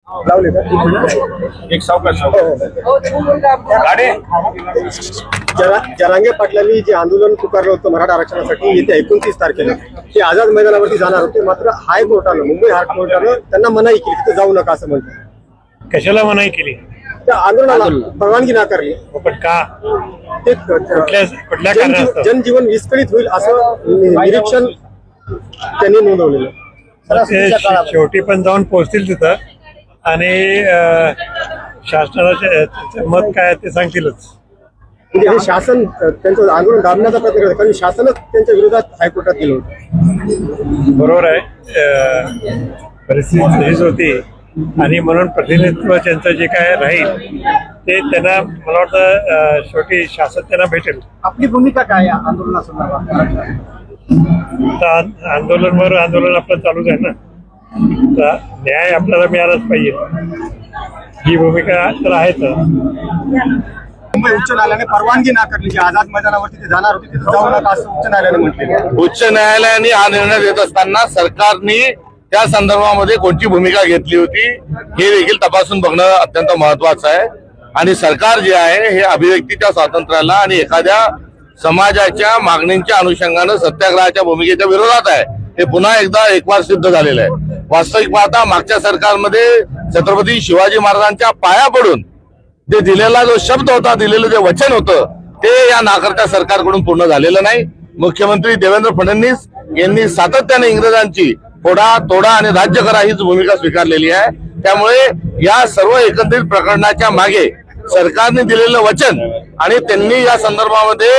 लावले का एक सावकाश गाडे जरांगे पाटलांनी जे आंदोलन पुकारलं होतं मराठा आरक्षणासाठी येत्या 29 तारखेला ते आझाद मैदानावरती जाणार होते, मात्र हायकोर्टानं मुंबई हायकोर्टानं त्यांना मनाई केली, तिथे जाऊ नका असं म्हणतात. कशाला मनाई केली? त्या आंदोलनाला परवानगी नाकारली. पण का? ते कुठल्या कारणास्तव? जनजीवन विस्कळीत होईल असं निरीक्षण त्यांनी नोंदवलेलं. ते शेवटी पण जाऊन पोहोचतील तिथं आणि शासनाचे मत काय ते सांगतीलच. म्हणजे हे शासन त्यांचं आंदोलन दाबण्याचा प्रयत्न करत, कारण शासनच त्यांच्या विरोधात हायकोर्टात गेलं होतं. बरोबर आहे. परिस्थिती हीच होती आणि म्हणून प्रतिनिधित्व त्यांचं जे काय राहील ते त्यांना मला वाटतं शेवटी शासन त्यांना भेटेल. आपली भूमिका काय आहे आंदोलनासंदर्भात? आंदोलनवर आंदोलन आपलं चालूच आहे ना. तर न्याय आपल्याला मिळालाच पाहिजे ही भूमिका तर आहेच. मुंबई उच्च न्यायालयाने परवानगी नाकारली, जे आझाद मैदानावरती ते जाणार होते तिथे जाऊ नका असं उच्च न्यायालयाने म्हटले. उच्च न्यायालयाने हा निर्णय देत असताना सरकारने त्या संदर्भामध्ये कोणती भूमिका घेतली होती हे देखील तपासून बघणं अत्यंत महत्वाचं आहे. आणि सरकार जे आहे हे अभिव्यक्तीच्या स्वातंत्र्याला आणि एखाद्या समाजाच्या मागणींच्या अनुषंगानं सत्याग्रहाच्या भूमिकेच्या विरोधात आहे. हे पुन्हा एकदा एकवार सिद्ध झालेलं आहे. वास्तविक पाहता मागच्या सरकारमध्ये छत्रपती शिवाजी महाराजांच्या पाया पडून जे दिलेला जो शब्द होता, दिलेलं जे वचन होतं ते या नाकारत्या सरकारकडून पूर्ण झालेलं नाही. मुख्यमंत्री देवेंद्र फडणवीस यांनी सातत्याने इंग्रजांची फोडा तोडा आणि राज्य करा हीच भूमिका स्वीकारलेली आहे. त्यामुळे या सर्व एकत्रित प्रकरणाच्या मागे सरकारने दिलेलं वचन आणि त्यांनी या संदर्भामध्ये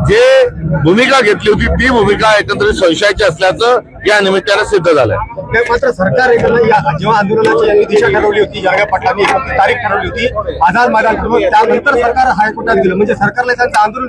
जे भूमिका घेतली होती ती भूमिका एकत्रित संशयाची असल्याचं या निमित्ताने सिद्ध झालंय. मात्र सरकार जेव्हा आंदोलनाची यांनी दिशा ठरवली होती, जरांगे पाटलांनी तारीख ठरवली होती आझाद मैदान, त्यानंतर सरकार हायकोर्टात गेलं, म्हणजे सरकारला त्यांचं आंदोलन